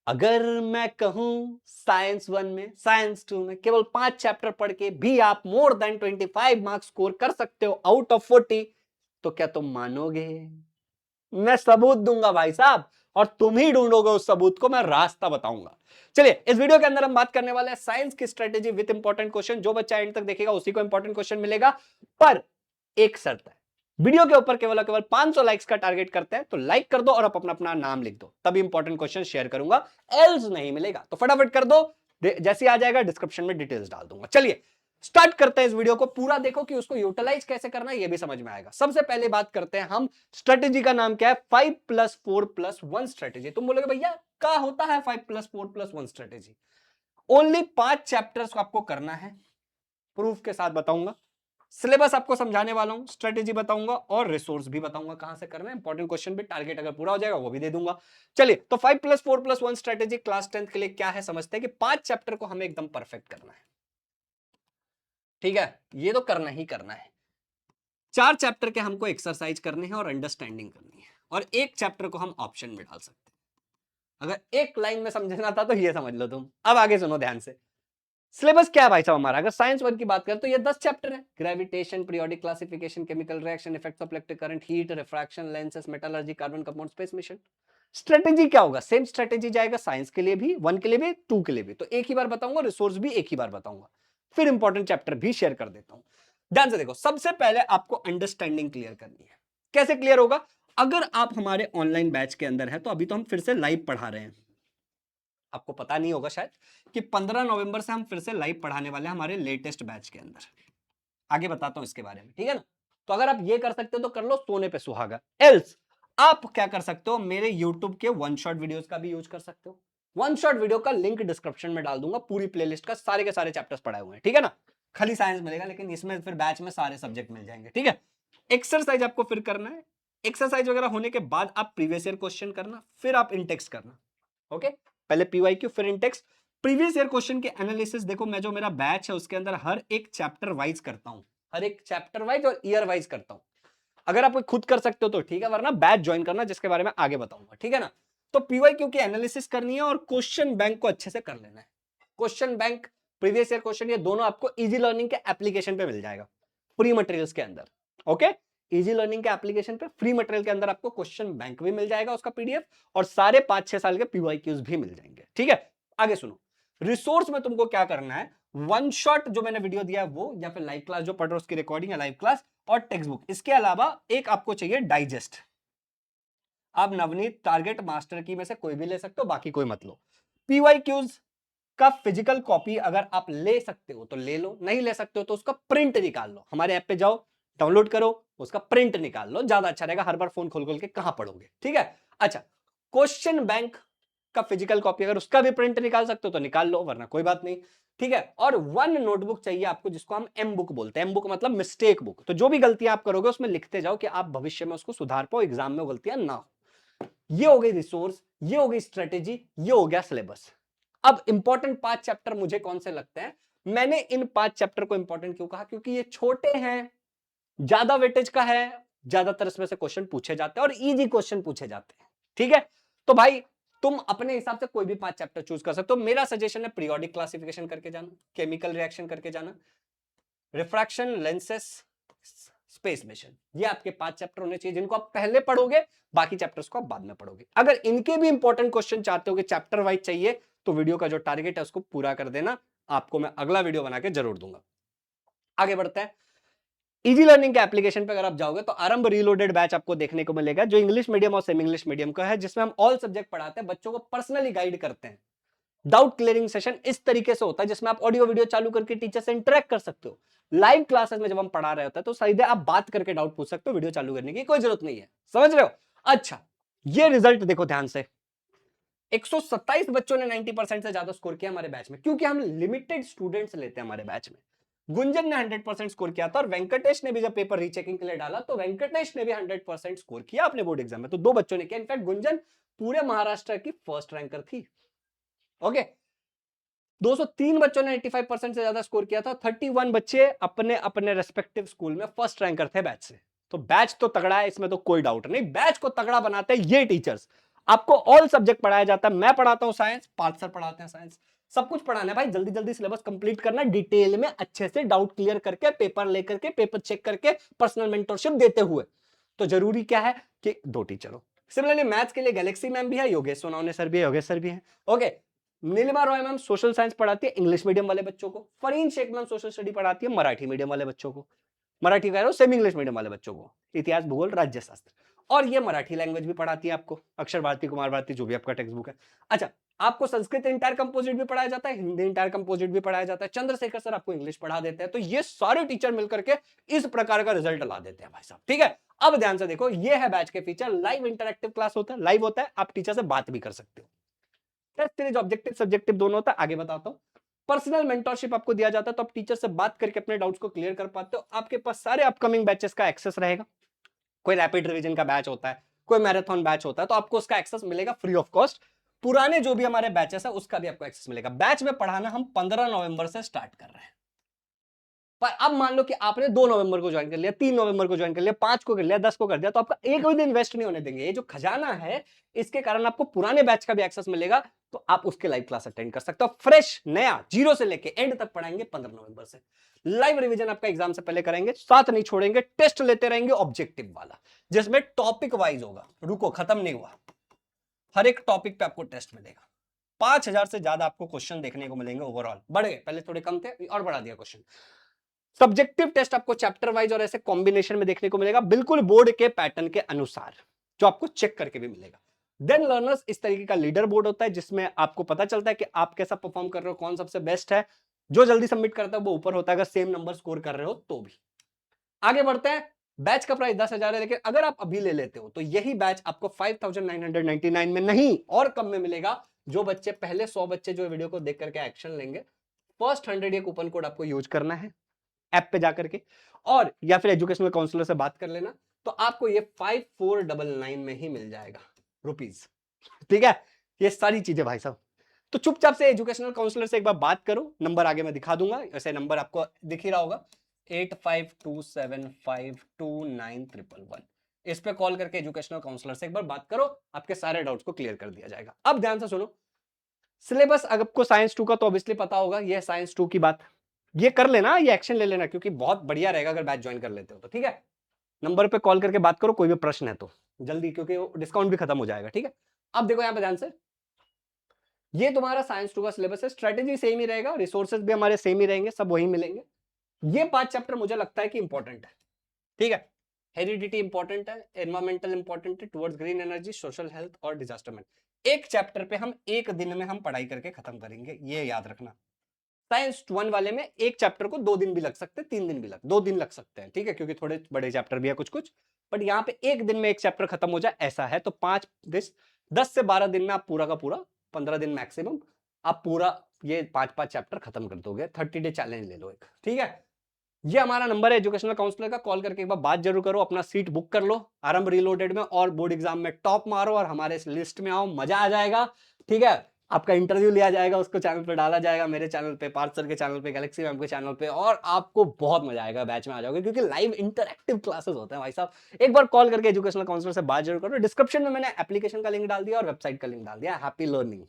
अगर मैं कहूं साइंस 1 में, साइंस 2 में केवल 5 चैप्टर पढ़ के भी आप मोर देन 25 मार्क्स स्कोर कर सकते हो आउट ऑफ 40, तो क्या तुम मानोगे? मैं सबूत दूंगा भाई साहब, और तुम ही ढूंढोगे उस सबूत को, मैं रास्ता बताऊंगा। चलिए, इस वीडियो के अंदर हम बात करने वाले हैं साइंस की स्ट्रेटेजी विद इंपॉर्टेंट क्वेश्चन। जो बच्चा एंड तक देखेगा उसी को इंपॉर्टेंट क्वेश्चन मिलेगा, पर एक शर्त है, वीडियो के ऊपर केवल 500 लाइक्स का टारगेट करते हैं, तो लाइक कर दो और अपना अपना नाम लिख दो, तभी इंपॉर्टेंट क्वेश्चन शेयर करूंगा, एल्स नहीं मिलेगा। तो फटाफट कर दो, जैसे आ जाएगा डिस्क्रिप्शन में डिटेल्स डाल दूंगा। चलिए स्टार्ट करते हैं इस वीडियो को, पूरा देखो कि उसको यूटिलाइज कैसे करना है ये भी समझ में आएगा। सबसे पहले बात करते हैं हम, स्ट्रेटेजी का नाम क्या है? 5+4+1 स्ट्रेटेजी। तुम बोलोगे भैया क्या होता है 5+4+1 स्ट्रेटेजी? ओनली 5 चैप्टर्स को आपको करना है, प्रूफ के साथ बताऊंगा, सिलेबस आपको समझाने वाला हूं, स्ट्रेटेजी बताऊंगा और रिसोर्स भी बताऊंगा कहां से करना है, इंपॉर्टेंट क्वेश्चन भी, टारगेट अगर पूरा हो जाएगा वो भी दे दूंगा। चलिए, तो 5+4+1 स्ट्रेटेजी क्लास 10th के लिए क्या है समझते हैं कि 5 चैप्टर को हमें एकदम परफेक्ट करना है। ठीक है, ये तो करना ही करना है। 4 चैप्टर के हमको एक्सरसाइज करने हैं और अंडरस्टैंडिंग करनी है, और एक चैप्टर को हम ऑप्शन में डाल सकते हैं। अगर एक लाइन में समझना था तो ये समझ लो तुम। अब आगे सुनो ध्यान से, सिलेबस क्या है भाई साहब हमारा? अगर साइंस 1 की बात करें तो ये 10 चैप्टर है। Gravitation, periodic classification, chemical reaction, effects of electric current, heat, refraction, lenses, metallurgy, carbon compound, space mission. Strategy क्या होगा? सेम स्ट्रेटेजी जाएगा साइंस के लिए भी, 1 के लिए भी, 2 के लिए भी। तो एक ही बार बताऊंगा, रिसोर्स भी एक ही बार बताऊंगा, फिर इंपॉर्टेंट चैप्टर भी शेयर कर देता हूं। ध्यान से देखो, सबसे पहले आपको अंडरस्टैंडिंग क्लियर करनी है। कैसे क्लियर होगा? अगर आप हमारे ऑनलाइन बैच के अंदर है तो अभी तो हम फिर से लाइव पढ़ा रहे हैं, आपको पता नहीं होगा शायद कि 15 नवंबर से हम फिर से लाइव पढ़ाने वाले हैं हमारे लेटेस्ट बैच के अंदर। आगे बताता हूं इसके बारे में, ठीक है ना? तो अगर आप ये कर सकते हो तो कर लो, सोने पे सुहागा। एल्स आप क्या कर सकते हो, मेरे YouTube के वन शॉट वीडियोस का भी यूज कर सकते हो। वन शॉट वीडियो का लिंक डिस्क्रिप्शन में डाल दूंगा, पूरी प्लेलिस्ट का सारे के सारे चैप्टर्स पढ़ाए हुए हैं, ठीक है ना? खाली साइंस मिलेगा, लेकिन इसमें फिर बैच में सारे सब्जेक्ट मिल जाएंगे, ठीक है? एक्सरसाइज आपको फिर करना है, एक्सरसाइज वगैरह होने के बाद आप प्रीवियस ईयर क्वेश्चन करना, फिर आप इंटेक्स करना। ओके, पहले पीवाईक्यू फिर इंटेक्स। प्रीवियस ईयर क्वेश्चन के एनालिसिस देखो, मैं जो मेरा बैच है उसके अंदर हर एक चैप्टर वाइज करता हूं, हर एक चैप्टर वाइज और ईयर वाइज करता हूं। अगर आप खुद कर सकते हो तो ठीक है, वरना बैच ज्वाइन करना, जिसके बारे में आगे बताऊंगा, ठीक है ना? तो पीवाईक्यू की एनालिसिस करनी है और क्वेश्चन बैंक को अच्छे से कर लेना है। Question bank, previous year question, ये दोनों आपको इजी लर्निंग के एप्लीकेशन पे मिल जाएगा, फ्री मटेरियल्स के अंदर। ओके, इजी लर्निंग के एप्लीकेशन पे फ्री मटेरियल के अंदर आपको क्वेश्चन बैंक भी मिल जाएगा, उसका पीडीएफ, और सारे 5-6 साल के पीवाईक्यूज भी मिल जाएंगे, ठीक है? आगे सुनो, रिसोर्स में तुमको क्या करना है, वन शॉट जो मैंने वीडियो दिया है वो, या फिर लाइव क्लास जो पढ़ रहे हो उसकी रिकॉर्डिंग है, लाइव क्लास और टेक्स्ट बुक। इसके अलावा एक आपको चाहिए डाइजेस्ट। आप नवनीत, टारगेट, मास्टर की में से कोई भी ले सकते हो, बाकी कोई मत लो। पीवाईक्यूज का फिजिकल कॉपी अगर आप ले सकते हो तो ले लो, नहीं ले सकते हो तो उसका प्रिंट निकाल लो, हमारे ऐप पे जाओ, डाउनलोड करो, उसका प्रिंट निकाल लो, ज्यादा अच्छा रहेगा, हर बार फोन खोल खोल के कहां पढ़ोगे, ठीक है? अच्छा, क्वेश्चन बैंक का फिजिकल कॉपी अगर उसका भी प्रिंट निकाल सकते हो तो निकाल लो, वरना कोई बात नहीं, ठीक है? और 1 नोटबुक चाहिए आपको, जिसको हम एम बुक बोलते हैं। एम बुक मतलब मिस्टेक बुक, तो जो भी गलतियां आप करोगे उसमें लिखते जाओ कि आप भविष्य में उसको सुधार पाओ, एग्जाम में गलतियां ना हो। ये हो गई रिसोर्स, ये हो गई स्ट्रेटेजी, ये हो गया सिलेबस। अब इंपॉर्टेंट 5 चैप्टर मुझे कौन से लगते हैं? मैंने इन 5 चैप्टर को इंपॉर्टेंट क्यों कहा? क्योंकि ये छोटे हैं, ज्यादा वेटेज का है, ज्यादातर इसमें से क्वेश्चन पूछे जाते हैं और इजी क्वेश्चन पूछे जाते हैं, ठीक है? तो भाई तुम अपने हिसाब से कोई भी 5 चैप्टर चूज कर सकते हो। मेरा सजेशन है पीरियोडिक क्लासिफिकेशन करके जाना, केमिकल रिएक्शन करके जाना, रिफ्रैक्शन, लेंसेस, स्पेस मिशन। ये आपके 5 चैप्टर होने चाहिए जिनको आप पहले पढ़ोगे, बाकी चैप्टर्स को आप बाद में पढ़ोगे। अगर इनके भी इंपॉर्टेंट क्वेश्चन चाहते हो कि चैप्टर वाइज चाहिए, तो वीडियो का जो टारगेट है उसको पूरा कर देना, आपको मैं अगला वीडियो बना के जरूर दूंगा। आगे बढ़ते हैं, इजी लर्निंग के एप्लीकेशन पे अगर आप जाओगे तो आरंभ रीलोडेड बैच आपको देखने को मिलेगा, जो इंग्लिश मीडियम और सेमी इंग्लिश मीडियम का है, जिसमें हम ऑल सब्जेक्ट पढ़ाते हैं, बच्चों को पर्सनली गाइड करते हैं। डाउट क्लियरिंग सेशन इस तरीके से होता है जिसमें आप ऑडियो वीडियो चालू करके टीचर से इंटरेक्ट कर सकते हो। लाइव क्लासेस में जब हम पढ़ा रहे होते हैं तो सीधे आप बात करके डाउट पूछ सकते हो, वीडियो चालू करने की कोई जरूरत नहीं है, समझ रहे हो? अच्छा, ये रिजल्ट देखो ध्यान से, 127 बच्चों ने 90% से ज्यादा स्कोर किया हमारे बैच में, क्योंकि हम लिमिटेड स्टूडेंट्स लेते हैं हमारे बैच में। गुंजन ने 100% स्कोर किया था, और वेंकटेश ने भी जब पेपर रीचेकिंग के लिए डाला तो वेंकटेश ने भी 100% स्कोर किया अपने बोर्ड एग्जाम में। तो 2 बच्चों ने किया, इनफैक्ट गुंजन पूरे महाराष्ट्र की फर्स्ट रैंकर थी। ओके, 203 बच्चों ने 85% से ज्यादा स्कोर किया था, 31 बच्चे अपने अपने रेस्पेक्टिव स्कूल में फर्स्ट रैंकर थे बैच से। तो बैच तो तगड़ा है, इसमें तो कोई डाउट नहीं, बैच को तगड़ा बनाते हैं ये टीचर्स। आपको ऑल सब्जेक्ट पढ़ाया जाता है। मैं पढ़ाता हूं साइंस, पार्थ सर पढ़ाते हैं साइंस, सब कुछ पढ़ाना है भाई। जल्दी जल्दी सिलेबस कंप्लीट करना, डिटेल में अच्छे से डाउट क्लियर करके, पेपर लेकर के, पेपर चेक करके, पर्सनल मेंटरशिप देते हुए। तो जरूरी क्या है कि 2 टीचर हो। सिमिलरली मैथ्स के लिए गैलेक्सी मैम भी है, योगेश सोनावने सर भी है, योगेश सर भी है। Okay, Neelima Roy ma'am social science पढ़ाती है इंग्लिश मीडियम वाले बच्चों को। Farheen Shaikh ma'am social study पढ़ाती है मराठी मीडियम वाले बच्चों को, मराठी कह रहा हूं सेमी इंग्लिश मीडियम वाले बच्चों को, इतिहास भूगोल राज्य शास्त्र। और ये मराठी लैंग्वेज भी पढ़ाती है आपको, अक्षर भारती, कुमार भारती, जो भी आपका टेक्स्ट बुक है। अच्छा, आपको संस्कृत इंटायर कंपोजिट भी पढ़ाया जाता है, हिंदी इंटायर कंपोजिट भी पढ़ाया जाता है, चंद्रशेखर सर आपको इंग्लिश पढ़ा देते हैं। तो ये सारे टीचर मिलकर के इस प्रकार का रिजल्ट ला देते हैं भाई साहब, ठीक है। अब ध्यान से देखो, ये है बैच के फीचर। लाइव इंटरेक्टिव क्लास होता है, लाइव होता है, आप टीचर से बात भी कर सकते हो। टेस्ट सीरीज ऑब्जेक्टिव सब्जेक्टिव दोनों होता है, आगे बताता हूं। पर्सनल मेंटरशिप आपको दिया जाता है, तो आप टीचर से बात करके अपने डाउट्स को क्लियर कर पाते हो। आपके पास सारे अपकमिंग बैचेस का एक्सेस रहेगा। कोई रैपिड रिवीजन का बैच होता है, कोई मैराथन बैच होता है, तो आपको उसका एक्सेस मिलेगा फ्री ऑफ कॉस्ट। पुराने जो भी हमारे बैचेस है उसका भी आपको एक्सेस मिलेगा। बैच में पढ़ाना हम 15 नवंबर से स्टार्ट कर रहे हैं। पर अब मान लो कि आपने 2 नवंबर को ज्वाइन कर लिया, 3 नवंबर को ज्वाइन कर लिया, 5 को कर लिया, 10 को कर दिया, तो आपका एक भी दिन वेस्ट नहीं होने देंगे। ये जो खजाना है, इसके कारण आपको पुराने बैच का भी एक्सेस मिलेगा, तो आप उसके लाइव क्लास अटेंड कर सकते हो। फ्रेश नया जीरो से लेके एंड तक पढ़ाएंगे 15 नवंबर से। लाइव रिवीजन आपका एग्जाम से पहले कराएंगे, साथ नहीं छोड़ेंगे, टेस्ट लेते रहेंगे ऑब्जेक्टिव वाला, जिसमें टॉपिक वाइज होगा। रुको, खत्म नहीं हुआ, हर एक टॉपिक पे आपको टेस्ट मिलेगा। 5000 से ज्यादा आपको क्वेश्चन देखने को मिलेंगे ओवरऑल। बढ़ गए, पहले थोड़े कम थे और बढ़ा दिया क्वेश्चन। सब्जेक्टिव टेस्ट आपको चैप्टर वाइज और ऐसे कॉम्बिनेशन में देखने को मिलेगा, बिल्कुल बोर्ड के पैटर्न के अनुसार, जो आपको चेक करके भी मिलेगा। देन लर्नर्स इस तरीके का लीडर बोर्ड होता है, जिसमें आपको पता चलता है कि आप कैसा परफॉर्म कर रहे हो, कौन सबसे बेस्ट है। जो जल्दी सबमिट करता है वो ऊपर होता है, अगर सेम नंबर स्कोर कर रहे हो तो भी। आगे बढ़ते हैं। बैच का प्राइस 10,000 है, लेकिन अगर आप अभी ले लेते हो तो यही बैच आपको 5,999 में नहीं और कम में मिलेगा। जो बच्चे पहले 100 बच्चे जो वीडियो को देख करके एक्शन लेंगे, फर्स्ट 100 ये कूपन कोड आपको यूज करना है ऐप पे जाकर के, और या फिर एजुकेशनल काउंसलर से बात कर लेना, तो आपको ये 5499 में ही मिल जाएगा रुपीज, ठीक है। ये सारी चीजें भाई साहब, तो चुपचाप से एजुकेशनल काउंसलर से एक बार बात करो। नंबर आगे मैं दिखा दूंगा, ऐसे नंबर आपको दिख ही रहा होगा, 8527529111। इस पे कॉल करके एजुकेशनल काउंसलर से एक बार बात करो, आपके सारे डाउट्स को क्लियर कर दिया जाएगा। अब ध्यान से सुनो, सिलेबस आपको साइंस 2 का तो ऑब्वियसली पता होगा, ये साइंस 2 की बात, ये कर लेना, ये एक्शन ले लेना, क्योंकि बहुत बढ़िया रहेगा अगर बैच ज्वाइन कर लेते हो तो, ठीक है। नंबर पे कॉल करके बात करो, कोई भी प्रश्न है तो जल्दी, क्योंकि डिस्काउंट भी खत्म हो जाएगा, ठीक है। अब देखो यहाँ पे ध्यान से, ये तुम्हारा साइंस 2 का सिलेबस है, स्ट्रेटेजी सेम ही रहेगा, रिसोर्सेज भी हमारे सेम ही रहेंगे, सब वही मिलेंगे। ये 5 चैप्टर मुझे लगता है कि इंपॉर्टेंट है, ठीक है। हेरिडिटी इंपॉर्टेंट है, एनवायरमेंटल इंपॉर्टेंट है, towards green energy, social health और डिजास्टर मैनेजमेंट। एक चैप्टर पे हम एक दिन में हम पढ़ाई करके खत्म करेंगे, ये याद रखना। साइंस 1 वाले में एक चैप्टर को 2 दिन भी लग सकते हैं, 3 दिन भी 2 दिन लग सकते हैं, ठीक है, क्योंकि थोड़े बड़े चैप्टर भी है कुछ कुछ। बट यहाँ पे एक दिन में एक चैप्टर खत्म हो जाए ऐसा है, तो 10 से 12 दिन में आप पूरा का पूरा, 15 दिन मैक्सिमम, आप पूरा ये 5-5 चैप्टर खत्म कर दोगे। 30 डे चैलेंज ले लो एक, ठीक है। ये हमारा नंबर है एजुकेशनल काउंसलर का, कॉल करके एक बार बात जरूर करो, अपना सीट बुक कर लो आरंभ रीलोडेड में, और बोर्ड एग्जाम में टॉप मारो और हमारे इस लिस्ट में आओ, मजा आ जाएगा, ठीक है। आपका इंटरव्यू लिया जाएगा, उसको चैनल पे डाला जाएगा, मेरे चैनल पे, पार्थ सर के चैनल पे, गैलेक्सी मैम के चैनल पे, और आपको बहुत मजा आएगा, बैच में आ जाओगे, क्योंकि लाइव इंटरैक्टिव क्लासेस होते हैं भाई साहब। एक बार कॉल करके एजुकेशनल काउंसलर से बात जरूर करो। डिस्क्रिप्शन में मैंने एप्लीकेशन का लिंक डाल दिया और वेबसाइट का लिंक डाल दिया। Happy learning.